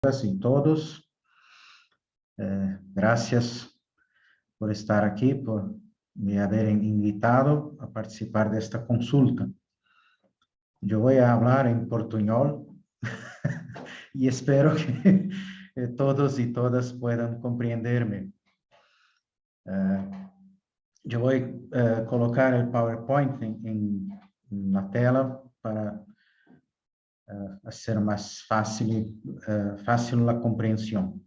Y todos, gracias por estar aquí, por me haber invitado a participar de esta consulta. Yo voy a hablar en portuñol y espero que todos y todas puedan comprenderme. Yo voy a colocar el PowerPoint en la tela para hacer más fácil la comprensión.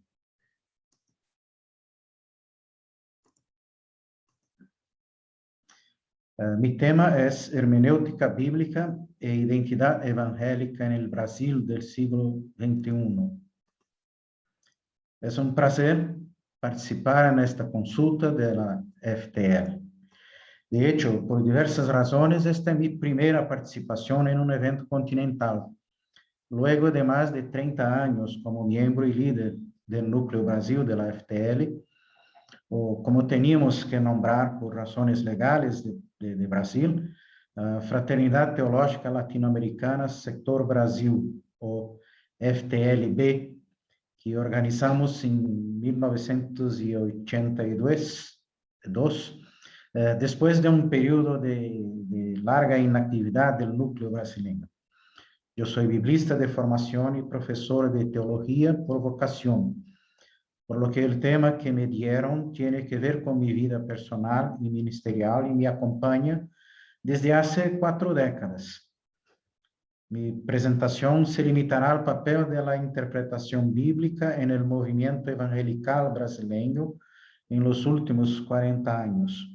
Mi tema es hermenéutica bíblica e identidad evangélica en el Brasil del siglo XXI. Es un placer participar en esta consulta de la FTL. De hecho, por diversas razones, esta es mi primera participación en un evento continental. Luego de más de 30 años como miembro y líder del Núcleo Brasil de la FTL, o como teníamos que nombrar por razones legales de Brasil, Fraternidad Teológica Latino-Americana Sector Brasil, o FTLB, que organizamos en 1982, después de un periodo de larga inactividad del núcleo brasileño. Yo soy biblista de formación y profesor de teología por vocación, por lo que el tema que me dieron tiene que ver con mi vida personal y ministerial y me acompaña desde hace 4 décadas. Mi presentación se limitará al papel de la interpretación bíblica en el movimiento evangelical brasileño en los últimos 40 años.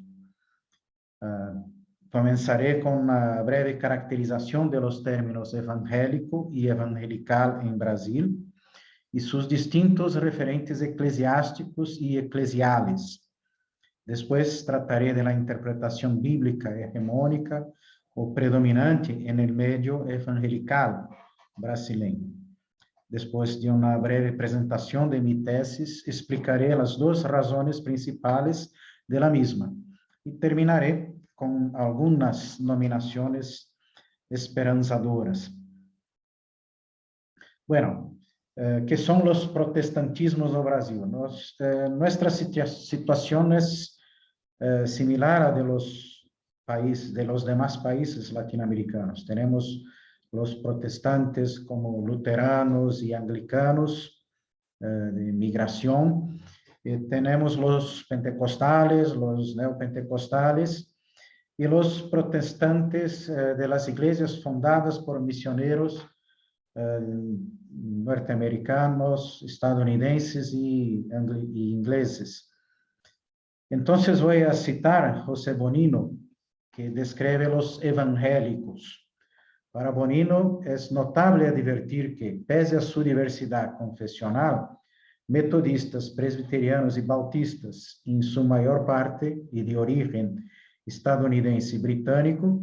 Comenzaré con una breve caracterización de los términos evangélico y evangelical en Brasil y sus distintos referentes eclesiásticos y eclesiales. Después trataré de la interpretación bíblica hegemónica o predominante en el medio evangelical brasileño. Después de una breve presentación de mi tesis, explicaré las 2 razones principales de la misma y terminaré con algunas nominaciones esperanzadoras. Bueno, ¿qué son los protestantismos en Brasil? Nuestra situación es similar a de los demás países latinoamericanos. Tenemos los protestantes como luteranos y anglicanos de migración. Tenemos los pentecostales, los neopentecostales y los protestantes de las iglesias fundadas por misioneros norteamericanos, estadounidenses y ingleses. Entonces voy a citar a José Bonino, que describe los evangélicos. Para Bonino es notable advertir que, pese a su diversidad confesional, metodistas, presbiterianos y bautistas, en su mayor parte y de origen estadounidense y británico,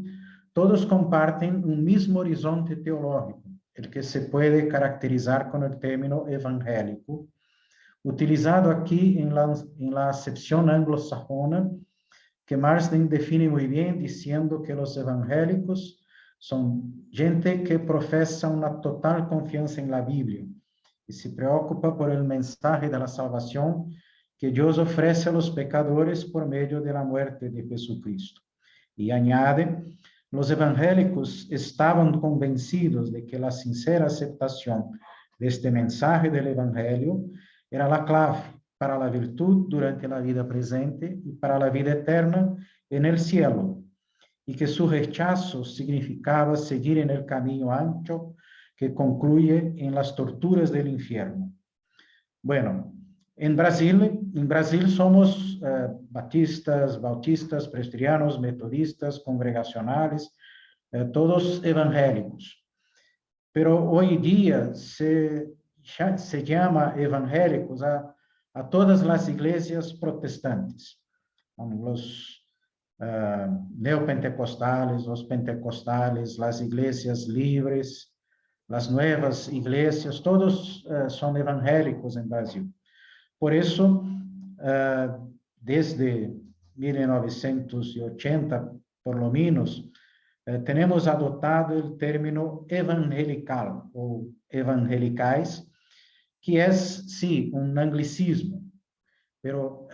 todos comparten un mismo horizonte teológico, el que se puede caracterizar con el término evangélico, utilizado aquí en la acepción anglosajona, que Marsden define muy bien diciendo que los evangélicos son gente que profesa una total confianza en la Biblia y se preocupa por el mensaje de la salvación que Dios ofrece a los pecadores por medio de la muerte de Jesucristo. Y añade, los evangélicos estaban convencidos de que la sincera aceptación de este mensaje del evangelio era la clave para la virtud durante la vida presente y para la vida eterna en el cielo, y que su rechazo significaba seguir en el camino ancho que concluye en las torturas del infierno. Bueno, en Brasil somos batistas, bautistas, presbiterianos, metodistas, congregacionales, todos evangélicos. Pero hoy día se llama evangélicos a todas las iglesias protestantes, los neopentecostales, los pentecostales, las iglesias libres, las nuevas iglesias, todos son evangélicos en Brasil. Por eso, desde 1980, por lo menos, tenemos adoptado el término evangelical o evangelicais, que es, sí, un anglicismo, pero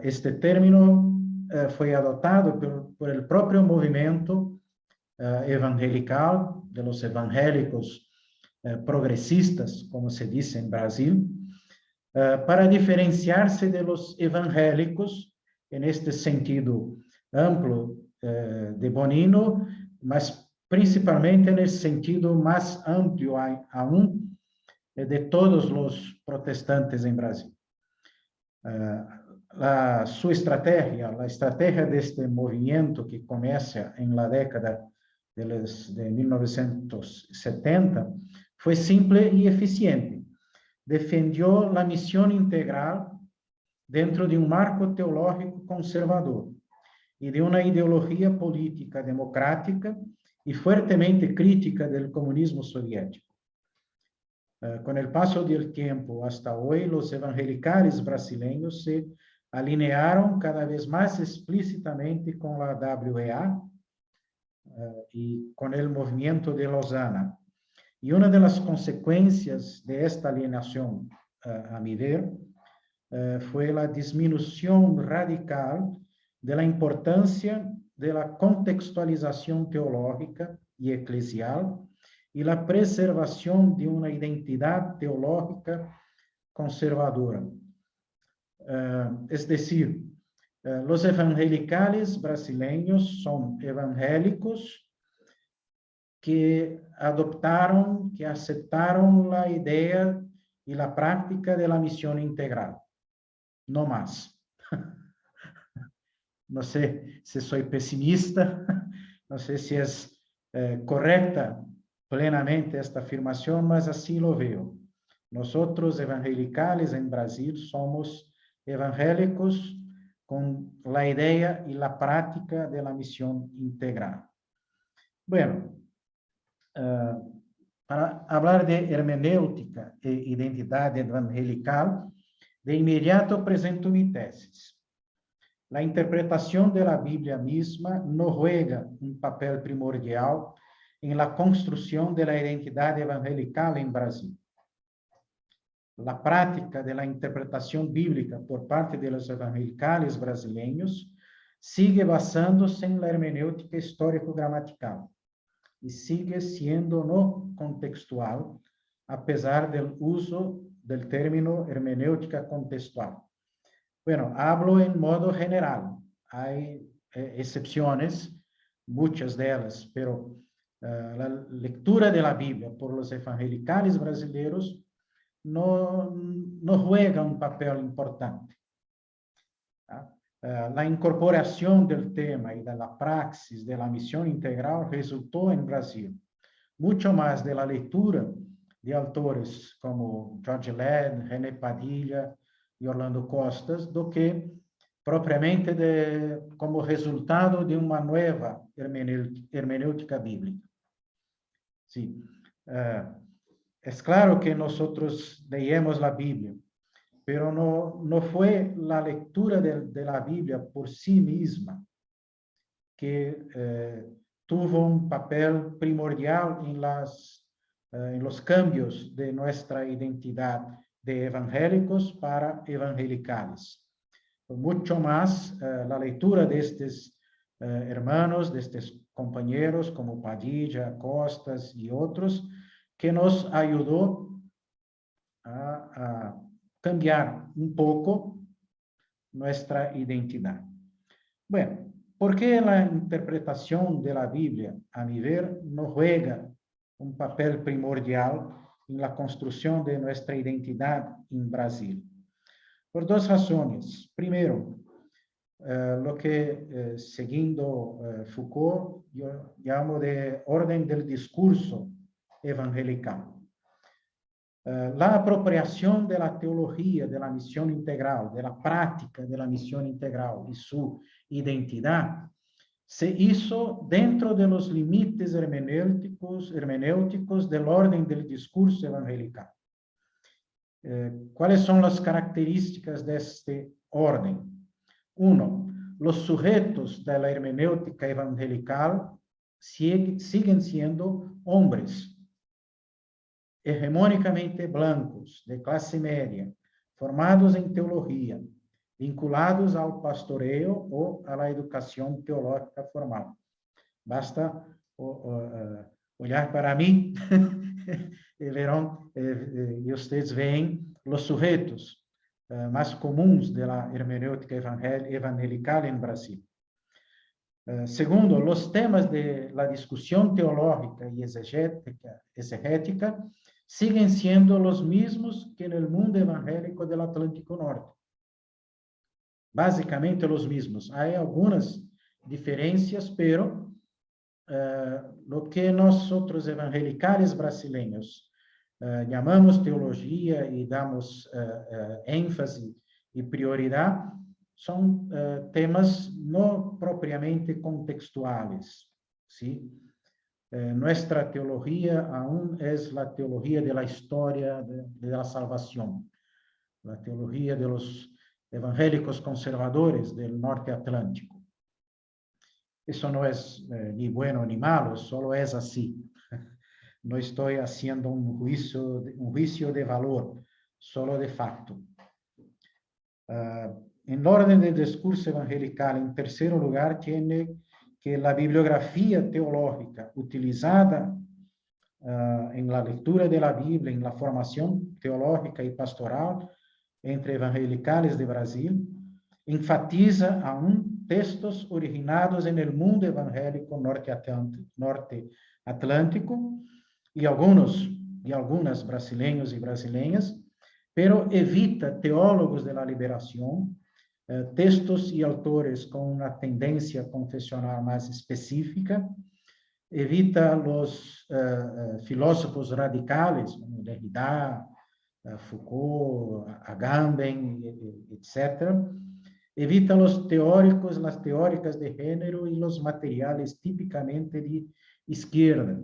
este término fue adoptado por el propio movimiento evangelical, de los evangélicos progresistas, como se dice en Brasil, para diferenciarse de los evangélicos, en este sentido amplio de Bonino, mas principalmente en el sentido más amplio aún de todos los protestantes en Brasil. Su estrategia, la estrategia de este movimiento que comienza en la década de 1970, fue simple y eficiente. Defendió la misión integral dentro de un marco teológico conservador y de una ideología política democrática y fuertemente crítica del comunismo soviético. Con el paso del tiempo hasta hoy, los evangelicales brasileños se alinearon cada vez más explícitamente con la WEA y con el movimiento de Lausana. Y una de las consecuencias de esta alienación, a mi ver, fue la disminución radical de la importancia de la contextualización teológica y eclesial y la preservación de una identidad teológica conservadora. Es decir, los evangelicales brasileños son evangélicos que adoptaron, que aceptaron la idea y la práctica de la misión integral. No más. No sé si soy pesimista, no sé si es correcta plenamente esta afirmación, mas así lo veo. Nosotros evangelicales en Brasil somos evangélicos con la idea y la práctica de la misión integral. Bueno, para hablar de hermenéutica e identidad evangelical, de inmediato presento mi tesis. La interpretación de la Biblia misma no juega un papel primordial en la construcción de la identidad evangelical en Brasil. La práctica de la interpretación bíblica por parte de los evangelicales brasileños sigue basándose en la hermenéutica histórico-gramatical y sigue siendo no contextual, a pesar del uso del término hermenéutica contextual. Bueno, hablo en modo general. Hay excepciones, muchas de ellas, pero la lectura de la Biblia por los evangelicales brasileños no juega un papel importante. La incorporación del tema y de la praxis de la misión integral resultó en Brasil mucho más de la lectura de autores como George Led, René Padilla y Orlando Costas, do que propriamente como resultado de una nueva hermenéutica bíblica. Sí. Es claro que nosotros leemos la Biblia, pero no fue la lectura de la Biblia por sí misma que tuvo un papel primordial en los cambios de nuestra identidad de evangélicos para evangelicales. Mucho más la lectura de estos hermanos, de estos compañeros como Padilla, Costas y otros, que nos ayudó a cambiar un poco nuestra identidad. Bueno, ¿por qué la interpretación de la Biblia, a mi ver, no juega un papel primordial en la construcción de nuestra identidad en Brasil? Por dos razones. Primero, lo que, siguiendo Foucault, yo llamo de orden del discurso evangelical. La apropiación de la teología de la misión integral, de la práctica de la misión integral y su identidad, se hizo dentro de los límites hermenéuticos del orden del discurso evangelical. ¿Cuáles son las características de este orden? Uno, los sujetos de la hermenéutica evangelical siguen siendo hombres. hegemónicamente blancos, de clase média, formados em teologia, vinculados ao pastoreio ou à educação teológica formal. Basta olhar para mim e verão, e vocês veem os sujeitos mais comuns da hermenêutica evangelical em Brasil. Segundo, os temas de la discussão teológica e exegética siguen siendo los mismos que en el mundo evangélico del Atlántico Norte. Básicamente los mismos. Hay algunas diferencias, pero lo que nosotros evangelicales brasileños llamamos teología y damos énfasis y prioridad, son temas no propiamente contextuales, ¿sí? Nuestra teología aún es la teología de la historia de la salvación, la teología de los evangélicos conservadores del norte atlántico. Eso no es ni bueno ni malo, solo es así. No estoy haciendo un juicio de valor, solo de facto. En orden del discurso evangelical, en tercer lugar, tiene que la bibliografía teológica utilizada en la lectura de la Biblia, en la formación teológica y pastoral entre evangelicales de Brasil, enfatiza aún textos originados en el mundo evangélico norte atlántico y algunas brasileños y brasileñas, pero evita teólogos de la liberación, textos y autores con una tendencia confesional más específica, evita los filósofos radicales, como Derrida, Foucault, Agamben, etc. Evita los teóricos, las teóricas de género y los materiales típicamente de izquierda.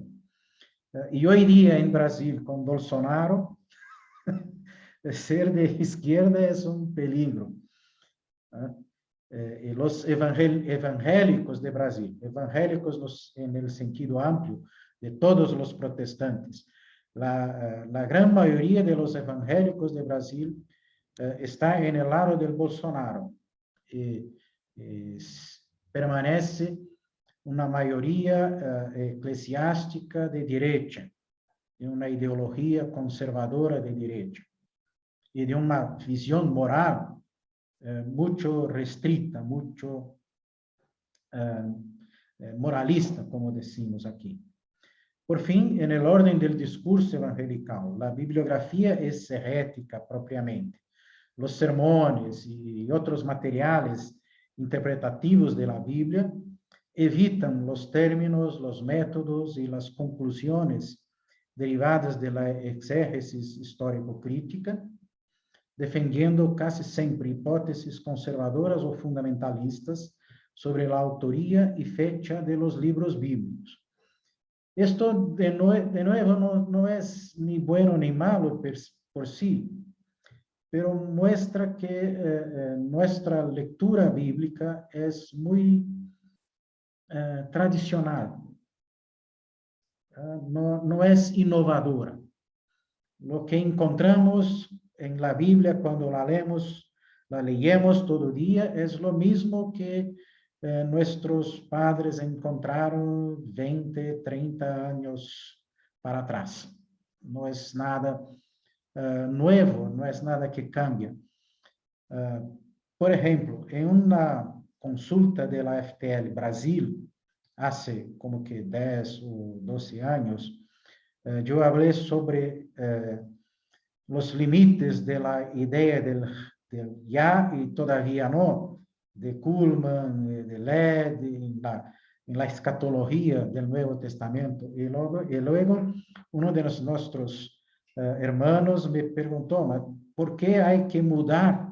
Y hoy día en Brasil, con Bolsonaro, ser de izquierda es un peligro. Los evangélicos de Brasil, evangélicos en el sentido amplio de todos los protestantes, la gran mayoría de los evangélicos de Brasil está en el lado del Bolsonaro. Permanece una mayoría eclesiástica de derecha, de una ideología conservadora de derecha y de una visión moral mucho restricta, mucho moralista, como decimos aquí. Por fin, en el orden del discurso evangelical, la bibliografía exegética propiamente, los sermones y otros materiales interpretativos de la Biblia evitan los términos, los métodos y las conclusiones derivadas de la exégesis histórico-crítica, defendiendo casi siempre hipótesis conservadoras o fundamentalistas sobre la autoría y fecha de los libros bíblicos. Esto, de nuevo, no es ni bueno ni malo por sí, pero muestra que nuestra lectura bíblica es muy tradicional, no es innovadora. Lo que encontramos en la Biblia cuando la leemos todo día, es lo mismo que nuestros padres encontraron 20, 30 años para atrás. No es nada nuevo, no es nada que cambia. Por ejemplo, en una consulta de la FTL Brasil, hace como que 10 o 12 años, yo hablé sobre los límites de la idea del ya y todavía no, de Kuhlman, de Led, en la escatología del Nuevo Testamento. Y luego uno de nuestros hermanos me preguntó, ¿por qué hay que mudar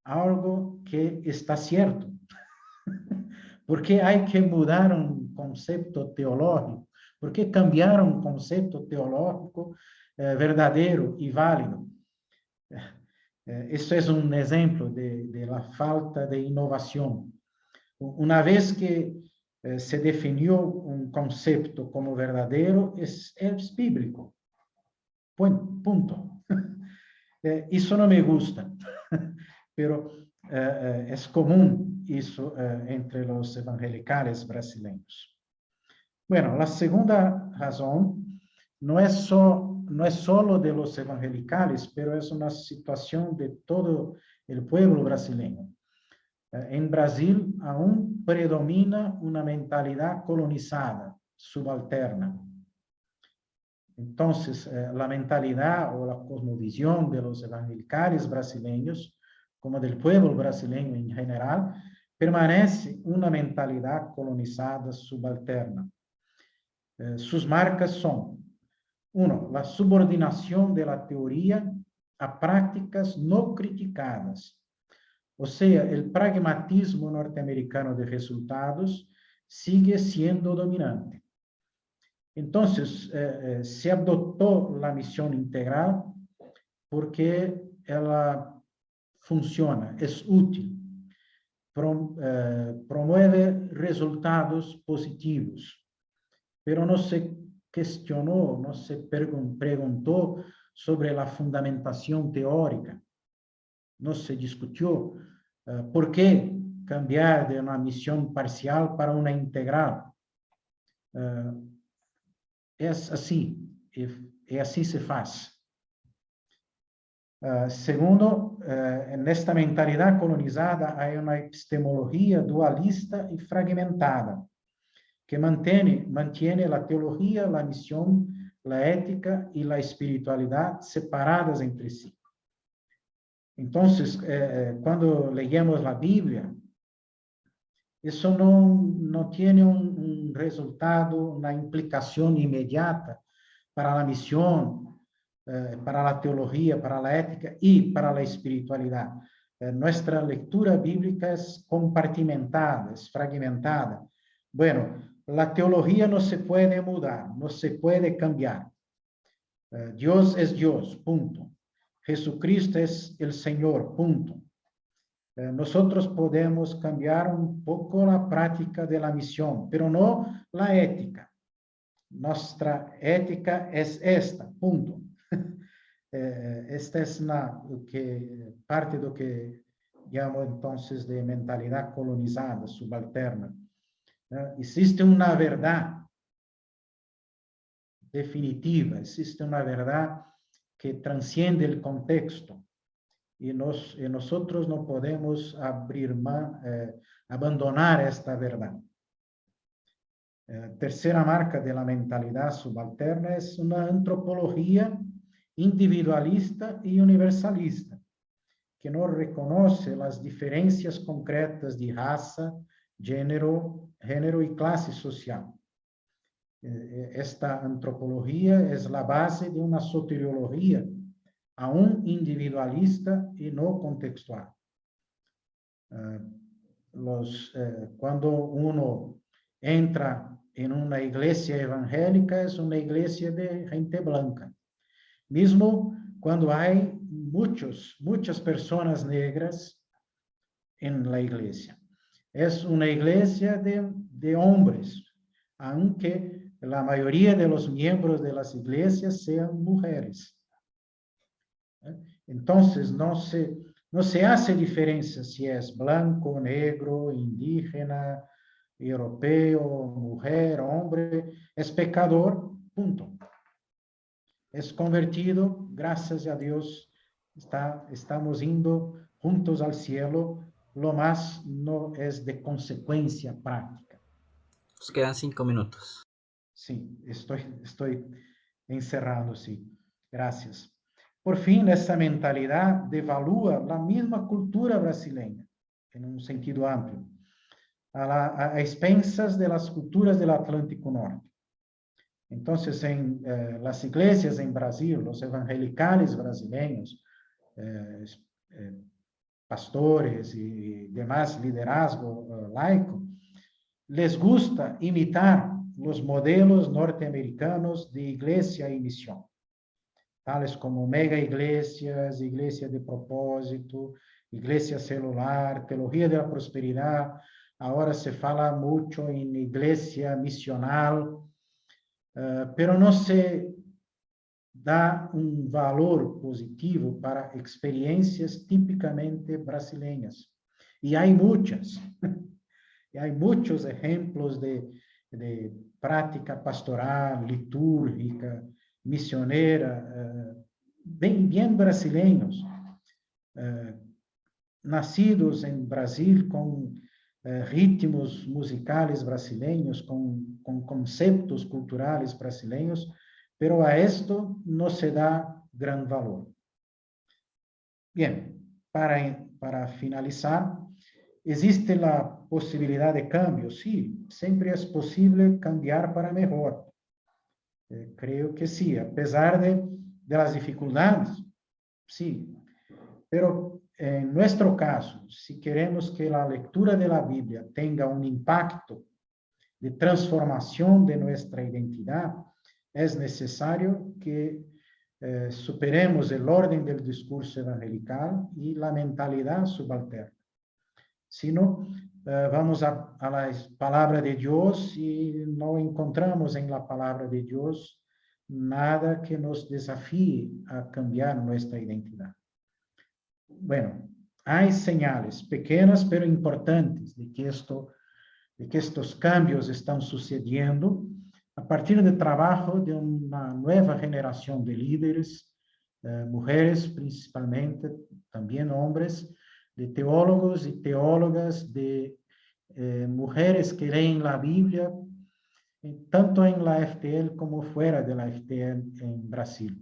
algo que está cierto? ¿Por qué hay que mudar un concepto teológico? ¿Por qué cambiar un concepto teológico verdadero y válido? Esto es un ejemplo de la falta de innovación. Una vez que se definió un concepto como verdadero, es bíblico. punto. Eso no me gusta, pero es común eso entre los evangelicales brasileños. Bueno, la segunda razón no es solo de los evangelicales, pero es una situación de todo el pueblo brasileño. En Brasil aún predomina una mentalidad colonizada, subalterna. Entonces, la mentalidad o la cosmovisión de los evangelicales brasileños, como del pueblo brasileño en general, permanece una mentalidad colonizada, subalterna. Sus marcas son, uno, la subordinación de la teoría a prácticas no criticadas. O sea, el pragmatismo norteamericano de resultados sigue siendo dominante. Entonces, se adoptó la misión integral porque ela funciona, es útil, promueve resultados positivos, pero no se cuestionó, no se preguntó sobre la fundamentación teórica, no se discutió por qué cambiar de una misión parcial para una integral. Es así, y así se hace. Segundo, en esta mentalidad colonizada hay una epistemología dualista y fragmentada, que mantiene la teología, la misión, la ética y la espiritualidad separadas entre sí. Entonces, cuando leemos la Biblia, eso no tiene un resultado, una implicación inmediata para la misión, para la teología, para la ética y para la espiritualidad. Nuestra lectura bíblica es compartimentada, es fragmentada. Bueno, la teología no se puede mudar, no se puede cambiar. Dios es Dios, punto. Jesucristo es el Señor, punto. Nosotros podemos cambiar un poco la práctica de la misión, pero no la ética. Nuestra ética es esta, punto. Esta es parte de lo que llamo entonces de mentalidad colonizada, subalterna. Existe una verdad definitiva, existe una verdad que trasciende el contexto. Y nosotros no podemos abandonar esta verdad. Tercera marca de la mentalidad subalterna es una antropología individualista y universalista, que no reconoce las diferencias concretas de raza, género y clase social. Esta antropología es la base de una soteriología aún individualista y no contextual. Cuando uno entra en una iglesia evangélica, es una iglesia de gente blanca. Mismo cuando hay muchas personas negras en la iglesia. Es una iglesia de hombres, aunque la mayoría de los miembros de las iglesias sean mujeres. Entonces, no se hace diferencia si es blanco, negro, indígena, europeo, mujer, hombre, es pecador, punto. Es convertido, gracias a Dios, estamos yendo juntos al cielo, lo más no es de consecuencia práctica. Nos quedan 5 minutos. Sí, estoy encerrado, sí. Gracias. Por fin, essa mentalidad devalúa la misma cultura brasileña, en un sentido amplio, a expensas de las culturas del Atlántico Norte. Entonces, en las iglesias en Brasil, los evangelicales brasileños, pastores y demás liderazgo laico, les gusta imitar los modelos norteamericanos de iglesia y misión, tales como mega iglesias, iglesia de propósito, iglesia celular, teología de la prosperidad. Ahora se fala mucho en iglesia misional, pero no se dá um valor positivo para experiências tipicamente brasileiras. E há muitas. E há muitos exemplos de prática pastoral, litúrgica, missioneira, bem brasileiros, nascidos em Brasil com ritmos musicais brasileiros, com conceitos culturais brasileiros, pero a esto no se dá gran valor. Bien, para finalizar, ¿existe la posibilidad de cambio? Sí, siempre es posible cambiar para mejor. Creo que sí, a pesar de las dificultades, sí. Pero en nuestro caso, si queremos que la lectura de la Biblia tenga un impacto de transformación de nuestra identidad, es necesario que superemos el orden del discurso evangelical y la mentalidad subalterna. Si no, vamos a la palabra de Dios y no encontramos en la palabra de Dios nada que nos desafíe a cambiar nuestra identidad. Bueno, hay señales pequeñas pero importantes de que estos cambios están sucediendo a partir del trabajo de una nueva generación de líderes, mujeres principalmente, también hombres, de teólogos y teólogas, de mujeres que leen la Biblia, tanto en la FTL como fuera de la FTL en Brasil.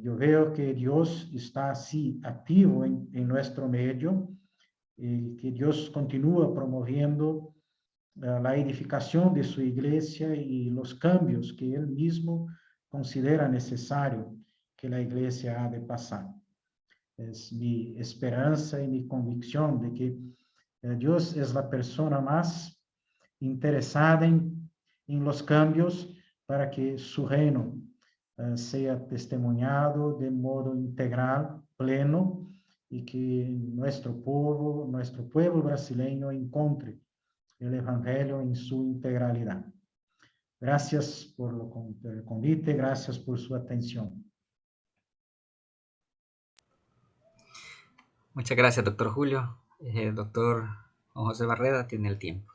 Yo veo que Dios está así activo en nuestro medio, que Dios continúa promoviendo la edificación de su iglesia y los cambios que Él mismo considera necesario que la iglesia ha de pasar. Es mi esperanza y mi convicción de que Dios es la persona más interesada en los cambios para que su reino sea testimoniado de modo integral, pleno, y que nuestro pueblo brasileño encontre el Evangelio en su integralidad. Gracias por el convite, gracias por su atención. Muchas gracias, doctor Julio. Doctor Juan José Barreda tiene el tiempo.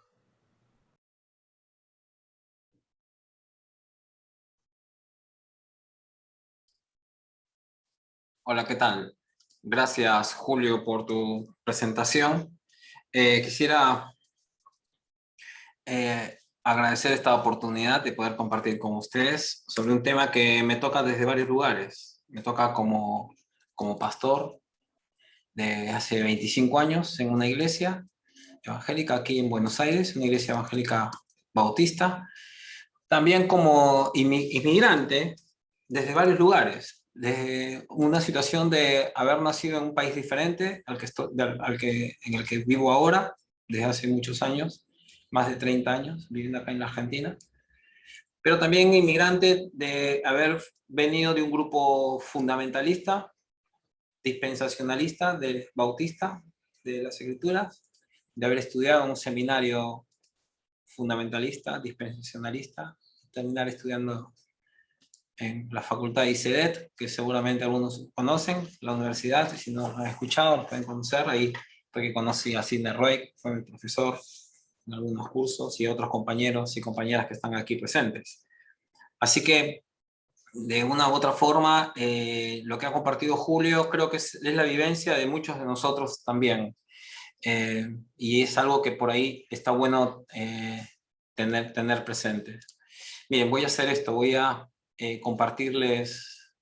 Hola, ¿qué tal? Gracias, Julio, por tu presentación. Quisiera agradecer esta oportunidad de poder compartir con ustedes sobre un tema que me toca desde varios lugares. Me toca como pastor de hace 25 años en una iglesia evangélica aquí en Buenos Aires, una iglesia evangélica bautista. También como inmigrante desde varios lugares, desde una situación de haber nacido en un país diferente en el que vivo ahora, desde hace muchos años, más de 30 años, viviendo acá en la Argentina, pero también inmigrante de haber venido de un grupo fundamentalista, dispensacionalista, bautista, de las Escrituras, de haber estudiado en un seminario fundamentalista, dispensacionalista, terminar estudiando en la facultad de ICEDET, que seguramente algunos conocen, la universidad, y si no lo han escuchado, lo pueden conocer. Ahí fue que conocí a Sidney Roy, fue mi profesor en algunos cursos, y otros compañeros y compañeras que están aquí presentes. Así que, de una u otra forma, lo que ha compartido Julio creo que es la vivencia de muchos de nosotros también. Y es algo que por ahí está bueno tener presente. Bien, voy a hacer esto, voy a compartirles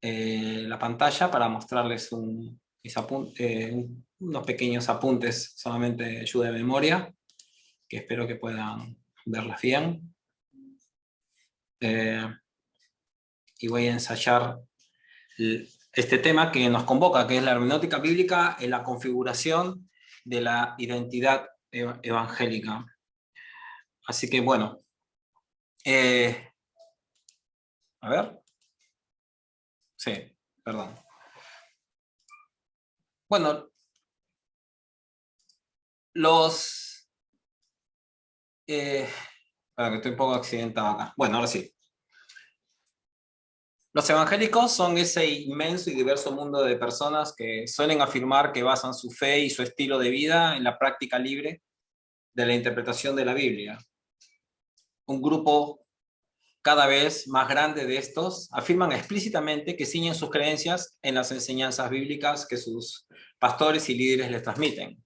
la pantalla para mostrarles unos pequeños apuntes solamente de ayuda de memoria, que espero que puedan verlas bien. Y voy a ensayar este tema que nos convoca, que es la hermenéutica bíblica en la configuración de la identidad evangélica. Así que bueno, a ver. Sí, perdón. Bueno, que estoy un poco accidentado acá. Bueno, ahora sí. Los evangélicos son ese inmenso y diverso mundo de personas que suelen afirmar que basan su fe y su estilo de vida en la práctica libre de la interpretación de la Biblia. Un grupo cada vez más grande de estos afirman explícitamente que ciñen sus creencias en las enseñanzas bíblicas que sus pastores y líderes les transmiten.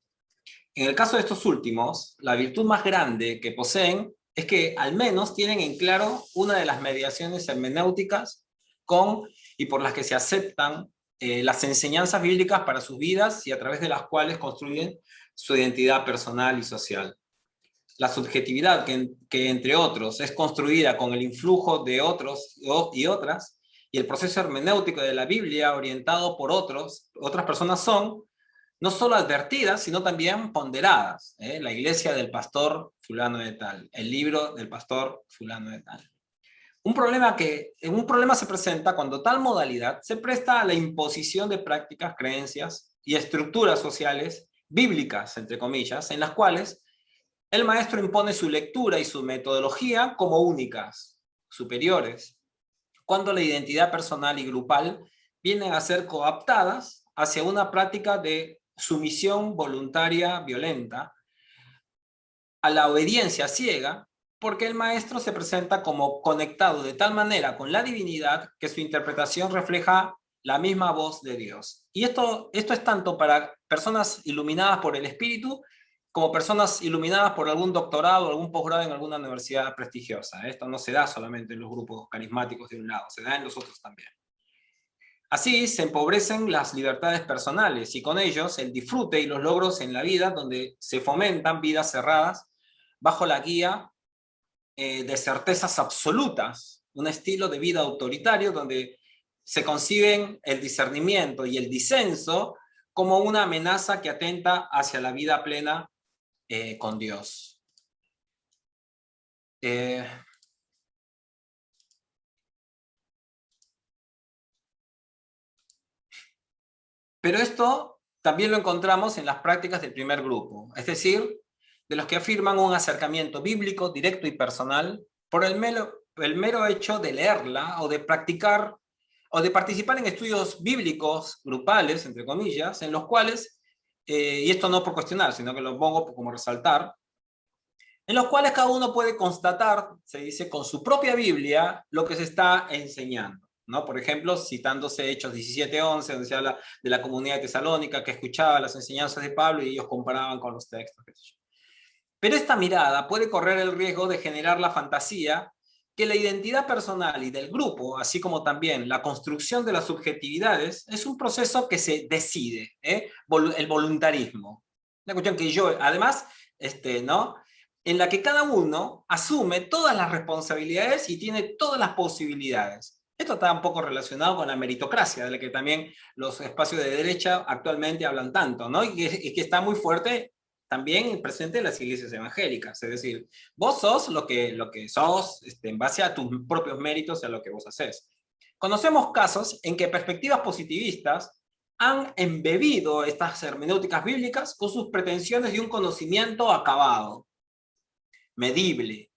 En el caso de estos últimos, la virtud más grande que poseen es que al menos tienen en claro una de las mediaciones hermenéuticas con y por las que se aceptan las enseñanzas bíblicas para sus vidas y a través de las cuales construyen su identidad personal y social. La subjetividad que entre otros es construida con el influjo de otros y otras, y el proceso hermenéutico de la Biblia orientado por otras personas son no solo advertidas, sino también ponderadas. La iglesia del pastor fulano de tal, el libro del pastor fulano de tal. Un problema se presenta cuando tal modalidad se presta a la imposición de prácticas, creencias y estructuras sociales bíblicas, entre comillas, en las cuales el maestro impone su lectura y su metodología como únicas, superiores, cuando la identidad personal y grupal vienen a ser cooptadas hacia una práctica de sumisión voluntaria violenta, a la obediencia ciega, porque el maestro se presenta como conectado de tal manera con la divinidad que su interpretación refleja la misma voz de Dios. Y esto es tanto para personas iluminadas por el Espíritu como personas iluminadas por algún doctorado o algún posgrado en alguna universidad prestigiosa. Esto no se da solamente en los grupos carismáticos de un lado, se da en los otros también. Así se empobrecen las libertades personales y con ellos el disfrute y los logros en la vida, donde se fomentan vidas cerradas bajo la guía de certezas absolutas, un estilo de vida autoritario donde se conciben el discernimiento y el disenso como una amenaza que atenta hacia la vida plena con Dios. Pero esto también lo encontramos en las prácticas del primer grupo, es decir, de los que afirman un acercamiento bíblico directo y personal por el mero hecho de leerla o de practicar o de participar en estudios bíblicos grupales, entre comillas, en los cuales, y esto no por cuestionar, sino que lo pongo como resaltar, en los cuales cada uno puede constatar, se dice, con su propia Biblia lo que se está enseñando, ¿no? Por ejemplo, citándose Hechos 17:11, donde se habla de la comunidad de Tesalónica que escuchaba las enseñanzas de Pablo y ellos comparaban con los textos. Pero esta mirada puede correr el riesgo de generar la fantasía que la identidad personal y del grupo, así como también la construcción de las subjetividades, es un proceso que se decide, el voluntarismo. Una cuestión que yo, además, ¿no? En la que cada uno asume todas las responsabilidades y tiene todas las posibilidades. Esto está un poco relacionado con la meritocracia, de la que también los espacios de derecha actualmente hablan tanto, ¿no? Y que está muy fuerte también presente en las iglesias evangélicas. Es decir, vos sos lo que sos en base a tus propios méritos y a lo que vos haces. Conocemos casos en que perspectivas positivistas han embebido estas hermenéuticas bíblicas con sus pretensiones de un conocimiento acabado, medible,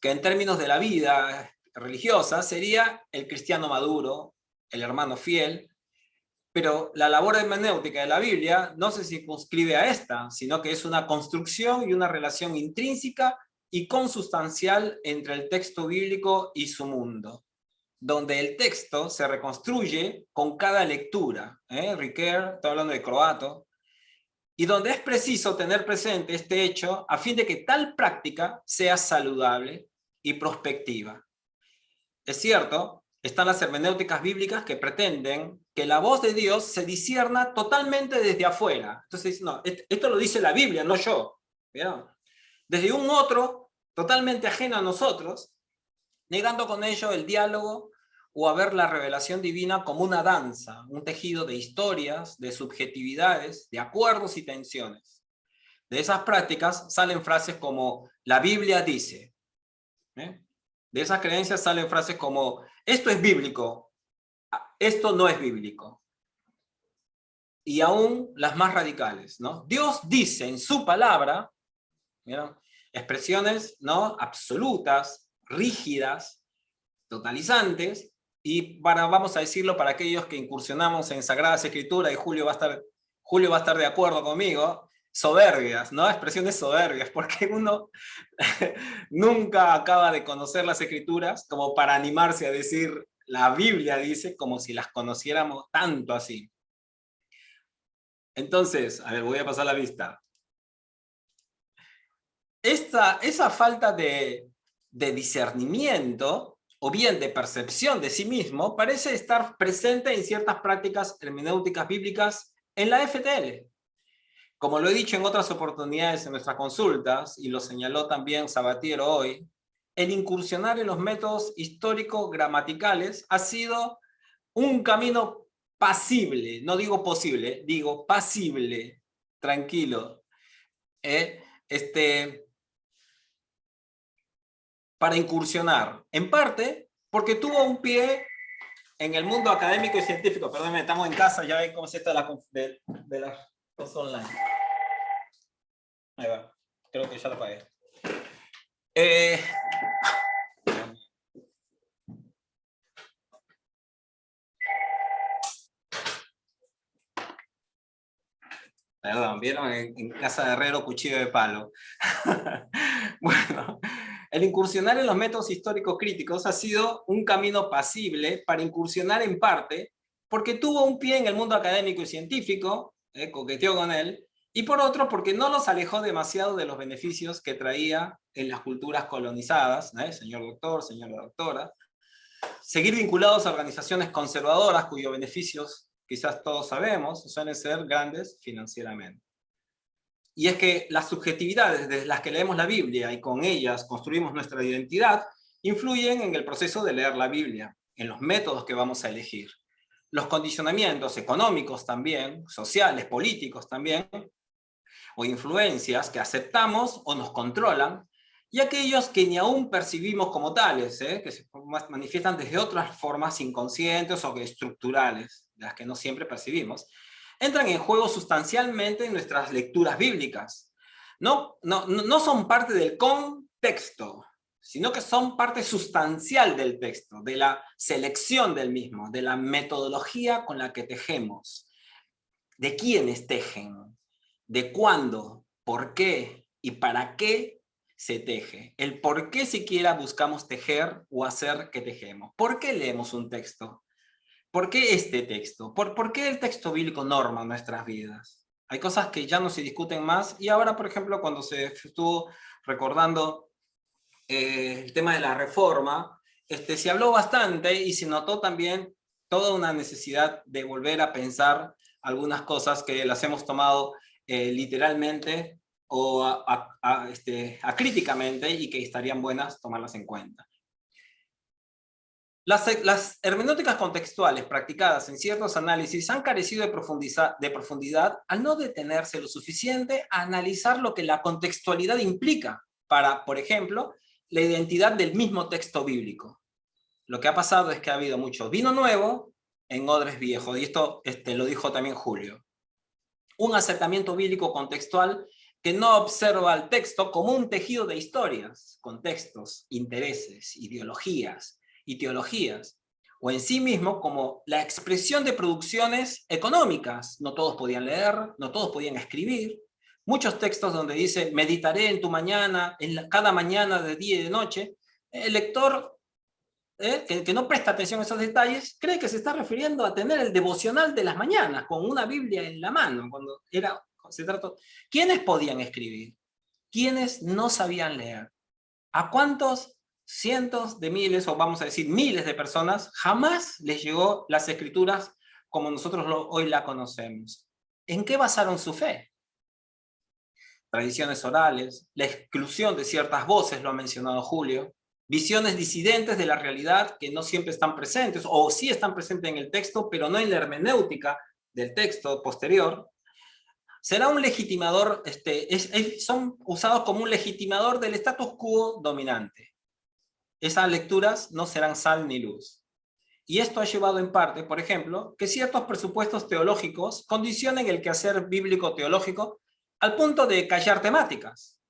que en términos de la vida religiosa sería el cristiano maduro, el hermano fiel, pero la labor hermenéutica de la Biblia no se circunscribe a esta, sino que es una construcción y una relación intrínseca y consustancial entre el texto bíblico y su mundo, donde el texto se reconstruye con cada lectura. Riquer, estoy hablando de croato, y donde es preciso tener presente este hecho a fin de que tal práctica sea saludable y prospectiva. Es cierto, están las hermenéuticas bíblicas que pretenden que la voz de Dios se discierna totalmente desde afuera. Entonces, no, esto lo dice la Biblia, no yo. ¿Vieron? Desde un otro, totalmente ajeno a nosotros, negando con ello el diálogo o a ver la revelación divina como una danza, un tejido de historias, de subjetividades, de acuerdos y tensiones. De esas prácticas salen frases como, la Biblia dice. De esas creencias salen frases como, esto es bíblico, esto no es bíblico. Y aún las más radicales, ¿no? Dios dice en su palabra, ¿vieron? Expresiones, ¿no? Absolutas, rígidas, totalizantes, y vamos a decirlo para aquellos que incursionamos en Sagradas Escrituras, y Julio va a estar de acuerdo conmigo, soberbias, ¿no? Expresiones soberbias, porque uno nunca acaba de conocer las Escrituras como para animarse a decir, la Biblia dice, como si las conociéramos tanto así. Entonces, a ver, voy a pasar la vista. Esa falta de discernimiento, o bien de percepción de sí mismo, parece estar presente en ciertas prácticas hermenéuticas bíblicas en la FTL. Como lo he dicho en otras oportunidades en nuestras consultas, y lo señaló también Sabatiero hoy, el incursionar en los métodos histórico-gramaticales ha sido un camino pasible, no digo posible, digo pasible, tranquilo, para incursionar, en parte porque tuvo un pie en el mundo académico y científico. Perdón, estamos en casa, ya ven cómo se está de las cosas online. Ahí va, creo que ya lo apagué. Perdón, ¿vieron? En casa de herrero, cuchillo de palo. Bueno, el incursionar en los métodos históricos críticos ha sido un camino pasible para incursionar en parte, porque tuvo un pie en el mundo académico y científico, coqueteó con él, y por otro, porque no los alejó demasiado de los beneficios que traía en las culturas colonizadas, señor doctor, señora doctora, seguir vinculados a organizaciones conservadoras cuyos beneficios quizás todos sabemos, suelen ser grandes financieramente. Y es que las subjetividades desde las que leemos la Biblia y con ellas construimos nuestra identidad, influyen en el proceso de leer la Biblia, en los métodos que vamos a elegir. Los condicionamientos económicos también, sociales, políticos también, o influencias que aceptamos o nos controlan, y aquellos que ni aún percibimos como tales, que se manifiestan desde otras formas inconscientes o estructurales, las que no siempre percibimos, entran en juego sustancialmente en nuestras lecturas bíblicas. No son parte del contexto, sino que son parte sustancial del texto, de la selección del mismo, de la metodología con la que tejemos, de quiénes tejen, de cuándo, por qué y para qué se teje. El por qué siquiera buscamos tejer o hacer que tejemos. ¿Por qué leemos un texto? ¿Por qué este texto? ¿Por qué el texto bíblico norma nuestras vidas? Hay cosas que ya no se discuten más, y ahora, por ejemplo, cuando se estuvo recordando el tema de la reforma, se habló bastante y se notó también toda una necesidad de volver a pensar algunas cosas que las hemos tomado literalmente o acríticamente, y que estarían buenas tomarlas en cuenta. Las hermenéuticas contextuales practicadas en ciertos análisis han carecido de profundidad al no detenerse lo suficiente a analizar lo que la contextualidad implica para, por ejemplo, la identidad del mismo texto bíblico. Lo que ha pasado es que ha habido mucho vino nuevo en odres viejos, y esto lo dijo también Julio. Un acercamiento bíblico contextual que no observa al texto como un tejido de historias, contextos, intereses, ideologías y teologías, o en sí mismo como la expresión de producciones económicas. No todos podían leer, no todos podían escribir. Muchos textos donde dice, meditaré en tu mañana, cada mañana de día y de noche, el lector que no presta atención a esos detalles, cree que se está refiriendo a tener el devocional de las mañanas, con una Biblia en la mano, cuando se trató. ¿Quiénes podían escribir? ¿Quiénes no sabían leer? ¿A cuántos cientos de miles, o vamos a decir miles de personas, jamás les llegó las escrituras como nosotros hoy la conocemos? ¿En qué basaron su fe? Tradiciones orales, la exclusión de ciertas voces, lo ha mencionado Julio, visiones disidentes de la realidad que no siempre están presentes, o sí están presentes en el texto, pero no en la hermenéutica del texto posterior. Será un legitimador, son usados como un legitimador del status quo dominante. Esas lecturas no serán sal ni luz. Y esto ha llevado en parte, por ejemplo, que ciertos presupuestos teológicos condicionen el quehacer bíblico-teológico al punto de callar temáticas,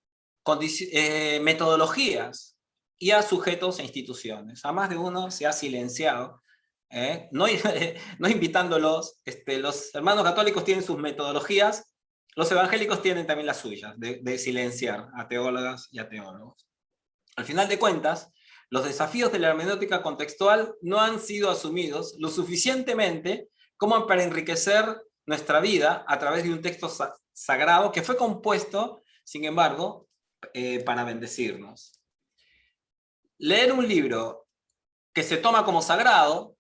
metodologías y a sujetos e instituciones. A más de uno se ha silenciado No, no invitándolos. Los hermanos católicos tienen sus metodologías, los evangélicos tienen también las suyas, de silenciar a teólogas y a teólogos. Al final de cuentas, los desafíos de la hermenéutica contextual no han sido asumidos lo suficientemente como para enriquecer nuestra vida a través de un texto sagrado que fue compuesto, sin embargo, para bendecirnos. Leer un libro que se toma como sagrado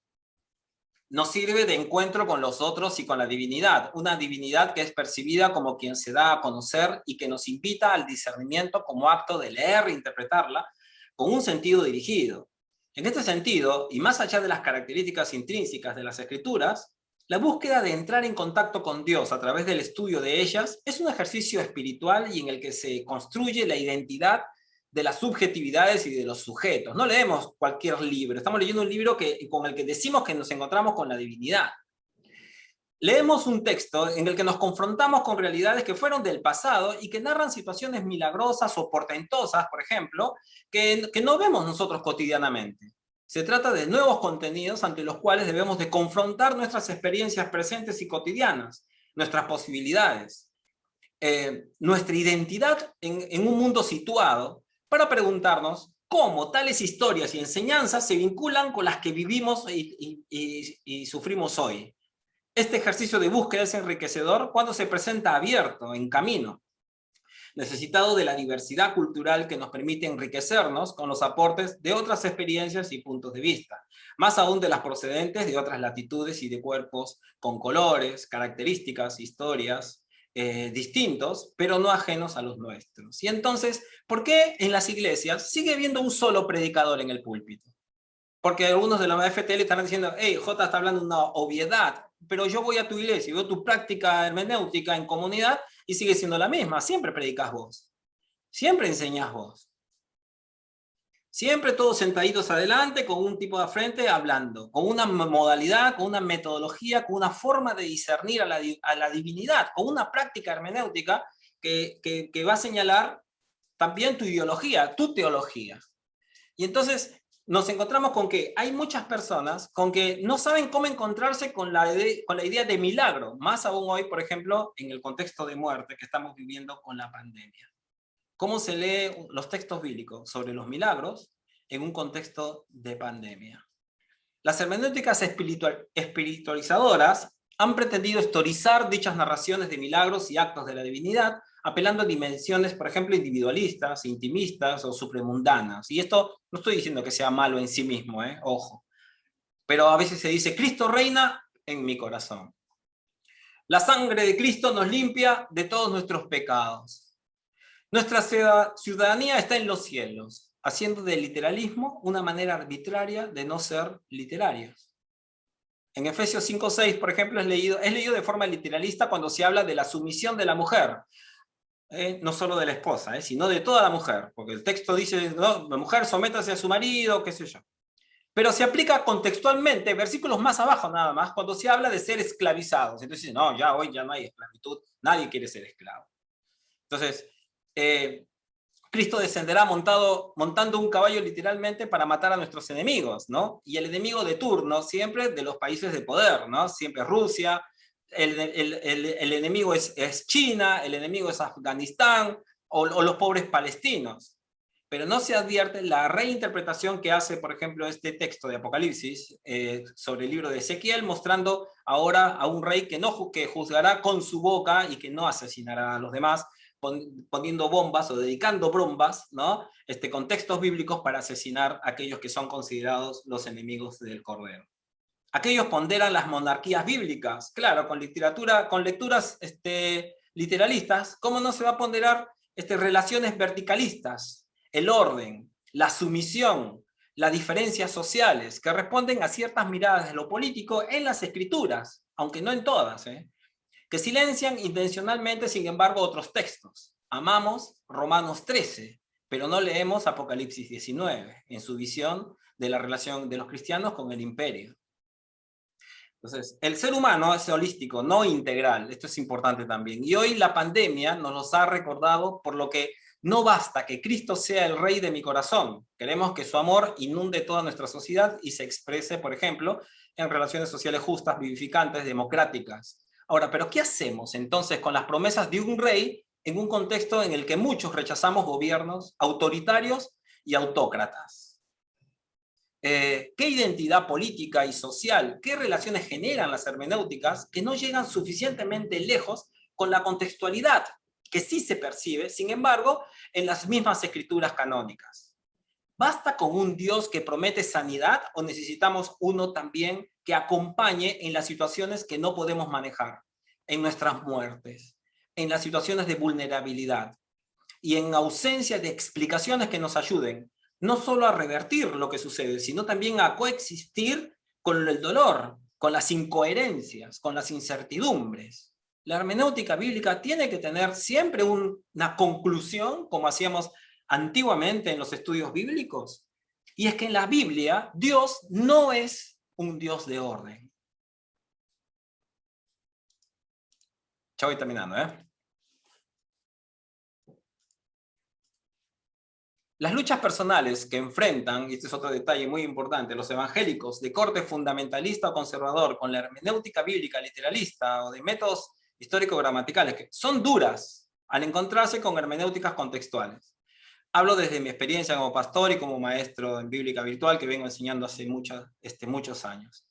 nos sirve de encuentro con los otros y con la divinidad, una divinidad que es percibida como quien se da a conocer y que nos invita al discernimiento como acto de leer e interpretarla con un sentido dirigido. En este sentido, y más allá de las características intrínsecas de las escrituras, la búsqueda de entrar en contacto con Dios a través del estudio de ellas es un ejercicio espiritual y en el que se construye la identidad de las subjetividades y de los sujetos. No leemos cualquier libro, estamos leyendo un libro con el que decimos que nos encontramos con la divinidad. Leemos un texto en el que nos confrontamos con realidades que fueron del pasado y que narran situaciones milagrosas o portentosas, por ejemplo, que no vemos nosotros cotidianamente. Se trata de nuevos contenidos ante los cuales debemos de confrontar nuestras experiencias presentes y cotidianas, nuestras posibilidades, nuestra identidad en un mundo situado, para preguntarnos cómo tales historias y enseñanzas se vinculan con las que vivimos y sufrimos hoy. Este ejercicio de búsqueda es enriquecedor cuando se presenta abierto, en camino, necesitado de la diversidad cultural que nos permite enriquecernos con los aportes de otras experiencias y puntos de vista, más aún de las procedentes de otras latitudes y de cuerpos con colores, características, historias, distintos, pero no ajenos a los nuestros. Y entonces, ¿por qué en las iglesias sigue habiendo un solo predicador en el púlpito? Porque algunos de la FTL están diciendo, hey, J está hablando de una obviedad, pero yo voy a tu iglesia y veo tu práctica hermenéutica en comunidad y sigue siendo la misma. Siempre predicas vos. Siempre enseñás vos. Siempre todos sentaditos adelante, con un tipo de frente hablando, con una modalidad, con una metodología, con una forma de discernir a la divinidad, con una práctica hermenéutica que va a señalar también tu ideología, tu teología. Y entonces nos encontramos con que hay muchas personas con que no saben cómo encontrarse con la idea de milagro, más aún hoy, por ejemplo, en el contexto de muerte que estamos viviendo con la pandemia. ¿Cómo se lee los textos bíblicos sobre los milagros en un contexto de pandemia? Las hermenéuticas espiritualizadoras han pretendido historizar dichas narraciones de milagros y actos de la divinidad, apelando a dimensiones, por ejemplo, individualistas, intimistas o supramundanas. Y esto no estoy diciendo que sea malo en sí mismo, ojo. Pero a veces se dice, Cristo reina en mi corazón. La sangre de Cristo nos limpia de todos nuestros pecados. Nuestra ciudadanía está en los cielos, haciendo del literalismo una manera arbitraria de no ser literarios. En Efesios 5:6, por ejemplo, es leído de forma literalista cuando se habla de la sumisión de la mujer. No solo de la esposa, sino de toda la mujer, porque el texto dice, no, la mujer sométase a su marido, qué sé yo. Pero se aplica contextualmente, versículos más abajo nada más, cuando se habla de ser esclavizados. Entonces, no, ya hoy ya no hay esclavitud, nadie quiere ser esclavo. Entonces, Cristo descenderá montando un caballo literalmente para matar a nuestros enemigos, ¿no? Y el enemigo de turno siempre de los países de poder, ¿no? Siempre Rusia, el enemigo es China, el enemigo es Afganistán o los pobres palestinos. Pero no se advierte la reinterpretación que hace, por ejemplo, este texto de Apocalipsis sobre el libro de Ezequiel, mostrando ahora a un rey que juzgará con su boca y que no asesinará a los demás, poniendo bombas o dedicando bombas, ¿no? Contextos bíblicos para asesinar a aquellos que son considerados los enemigos del Cordero. Aquellos ponderan las monarquías bíblicas, claro, con lecturas literalistas. ¿Cómo no se va a ponderar relaciones verticalistas? El orden, la sumisión, las diferencias sociales, que responden a ciertas miradas de lo político en las escrituras, aunque no en todas, que silencian intencionalmente, sin embargo, otros textos. Amamos Romanos 13, pero no leemos Apocalipsis 19, en su visión de la relación de los cristianos con el imperio. Entonces, el ser humano es holístico, no integral. Esto es importante también. Y hoy la pandemia nos los ha recordado, por lo que no basta que Cristo sea el rey de mi corazón. Queremos que su amor inunde toda nuestra sociedad y se exprese, por ejemplo, en relaciones sociales justas, vivificantes, democráticas. Ahora, ¿pero qué hacemos entonces con las promesas de un rey en un contexto en el que muchos rechazamos gobiernos autoritarios y autócratas? ¿Qué identidad política y social, qué relaciones generan las hermenéuticas que no llegan suficientemente lejos con la contextualidad que sí se percibe, sin embargo, en las mismas escrituras canónicas? ¿Basta con un Dios que promete sanidad o necesitamos uno también que acompañe en las situaciones que no podemos manejar, en nuestras muertes, en las situaciones de vulnerabilidad y en ausencia de explicaciones que nos ayuden no solo a revertir lo que sucede, sino también a coexistir con el dolor, con las incoherencias, con las incertidumbres? La hermenéutica bíblica tiene que tener siempre una conclusión, como hacíamos antiguamente en los estudios bíblicos, y es que en la Biblia Dios no es un Dios de orden. Ya voy terminando, Las luchas personales que enfrentan, y este es otro detalle muy importante, los evangélicos de corte fundamentalista o conservador con la hermenéutica bíblica literalista o de métodos histórico-gramaticales, que son duras al encontrarse con hermenéuticas contextuales. Hablo desde mi experiencia como pastor y como maestro en bíblica virtual que vengo enseñando hace muchos años.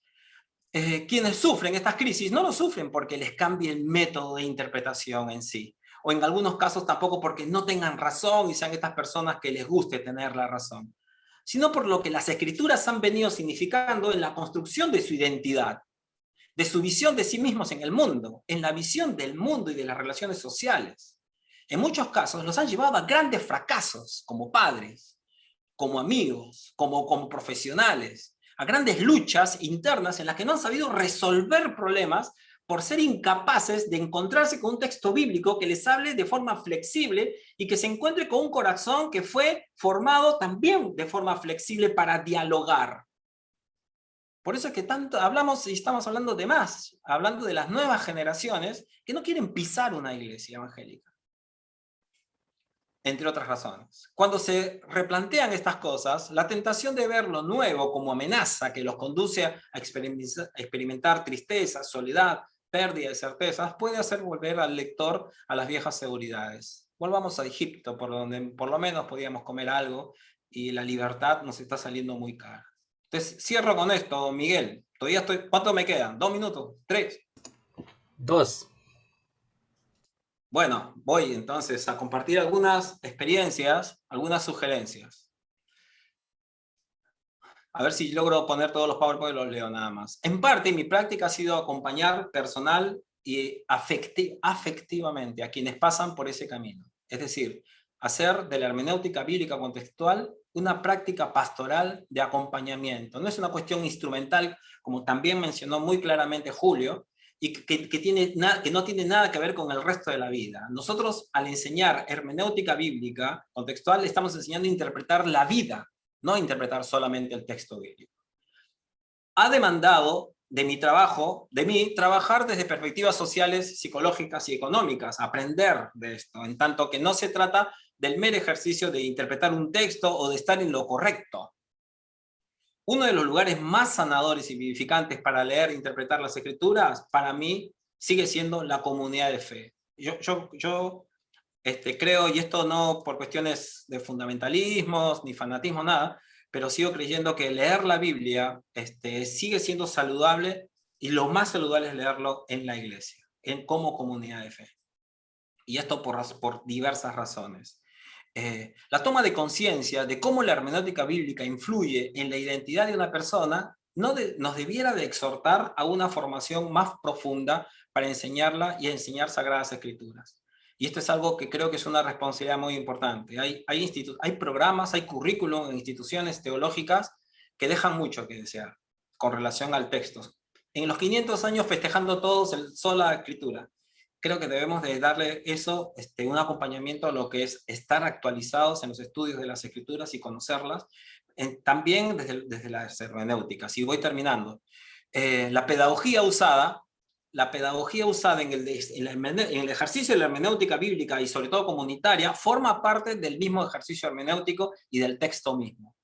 Quienes sufren estas crisis no lo sufren porque les cambie el método de interpretación en sí, o en algunos casos tampoco porque no tengan razón y sean estas personas que les guste tener la razón, sino por lo que las escrituras han venido significando en la construcción de su identidad, de su visión de sí mismos en el mundo, en la visión del mundo y de las relaciones sociales. En muchos casos los han llevado a grandes fracasos como padres, como amigos, como profesionales, a grandes luchas internas en las que no han sabido resolver problemas por ser incapaces de encontrarse con un texto bíblico que les hable de forma flexible y que se encuentre con un corazón que fue formado también de forma flexible para dialogar. Por eso es que tanto hablamos y estamos hablando de más, hablando de las nuevas generaciones que no quieren pisar una iglesia evangélica, entre otras razones. Cuando se replantean estas cosas, la tentación de ver lo nuevo como amenaza que los conduce a experimentar tristeza, soledad, pérdida de certezas, puede hacer volver al lector a las viejas seguridades. Volvamos a Egipto, por donde por lo menos podíamos comer algo y la libertad nos está saliendo muy cara. Entonces, cierro con esto, Miguel. Todavía estoy. ¿Cuánto me quedan? ¿2 minutos? ¿3? 2. Bueno, voy entonces a compartir algunas experiencias, algunas sugerencias. A ver si logro poner todos los PowerPoint y los leo nada más. En parte, mi práctica ha sido acompañar personal y afectivamente a quienes pasan por ese camino. Es decir, hacer de la hermenéutica bíblica contextual una práctica pastoral de acompañamiento. No es una cuestión instrumental, como también mencionó muy claramente Julio, y que no tiene nada que ver con el resto de la vida. Nosotros, al enseñar hermenéutica bíblica contextual, estamos enseñando a interpretar la vida, no interpretar solamente el texto bíblico. Ha demandado de mí trabajar desde perspectivas sociales, psicológicas y económicas, aprender de esto, en tanto que no se trata del mero ejercicio de interpretar un texto o de estar en lo correcto. Uno de los lugares más sanadores y vivificantes para leer e interpretar las escrituras, para mí, sigue siendo la comunidad de fe. Yo creo, y esto no por cuestiones de fundamentalismos, ni fanatismo, nada, pero sigo creyendo que leer la Biblia sigue siendo saludable, y lo más saludable es leerlo en la iglesia, como comunidad de fe. Y esto por diversas razones. La toma de conciencia de cómo la hermenéutica bíblica influye en la identidad de una persona nos debiera de exhortar a una formación más profunda para enseñarla y enseñar Sagradas Escrituras. Y esto es algo que creo que es una responsabilidad muy importante. Hay programas, hay currículum en instituciones teológicas que dejan mucho que desear con relación al texto. En los 500 años festejando todos el sola escritura, creo que debemos de darle eso, un acompañamiento a lo que es estar actualizados en los estudios de las escrituras y conocerlas, también desde las hermenéuticas. Y voy terminando. La pedagogía usada en el ejercicio de la hermenéutica bíblica y sobre todo comunitaria forma parte del mismo ejercicio hermenéutico y del texto mismo.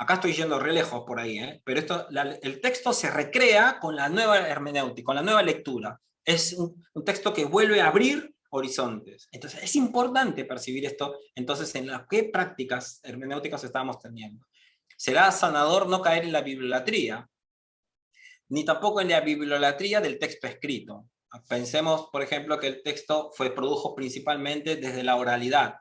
Acá estoy yendo re lejos por ahí, pero el texto se recrea con la nueva hermenéutica, con la nueva lectura. Es un texto que vuelve a abrir horizontes. Entonces es importante percibir esto, entonces en las qué prácticas hermenéuticas estamos teniendo. Será sanador no caer en la bibliolatría, ni tampoco en la bibliolatría del texto escrito. Pensemos, por ejemplo, que el texto produjo principalmente desde la oralidad.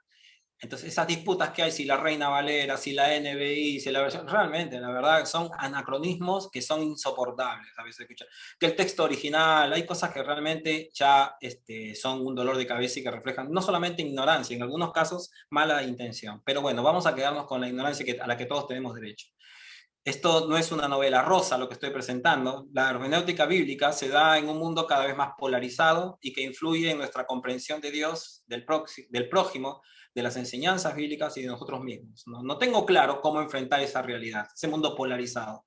Entonces esas disputas que hay, si la Reina Valera, si la NBI, si la versión, realmente, la verdad, son anacronismos que son insoportables a veces escuchar. Que el texto original, hay cosas que realmente ya son un dolor de cabeza y que reflejan no solamente ignorancia, en algunos casos mala intención. Pero bueno, vamos a quedarnos con la ignorancia a la que todos tenemos derecho. Esto no es una novela rosa lo que estoy presentando. La hermenéutica bíblica se da en un mundo cada vez más polarizado y que influye en nuestra comprensión de Dios, del prójimo, de las enseñanzas bíblicas y de nosotros mismos. No tengo claro cómo enfrentar esa realidad, ese mundo polarizado.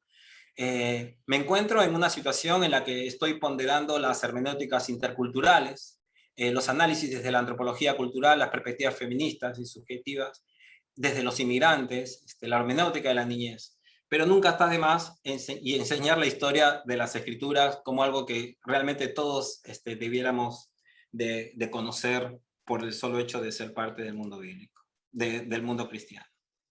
Me encuentro en una situación en la que estoy ponderando las hermenéuticas interculturales, los análisis desde la antropología cultural, las perspectivas feministas y subjetivas, desde los inmigrantes, la hermenéutica de la niñez. Pero nunca está de más enseñar la historia de las escrituras como algo que realmente todos debiéramos de conocer por el solo hecho de ser parte del mundo bíblico, del mundo cristiano.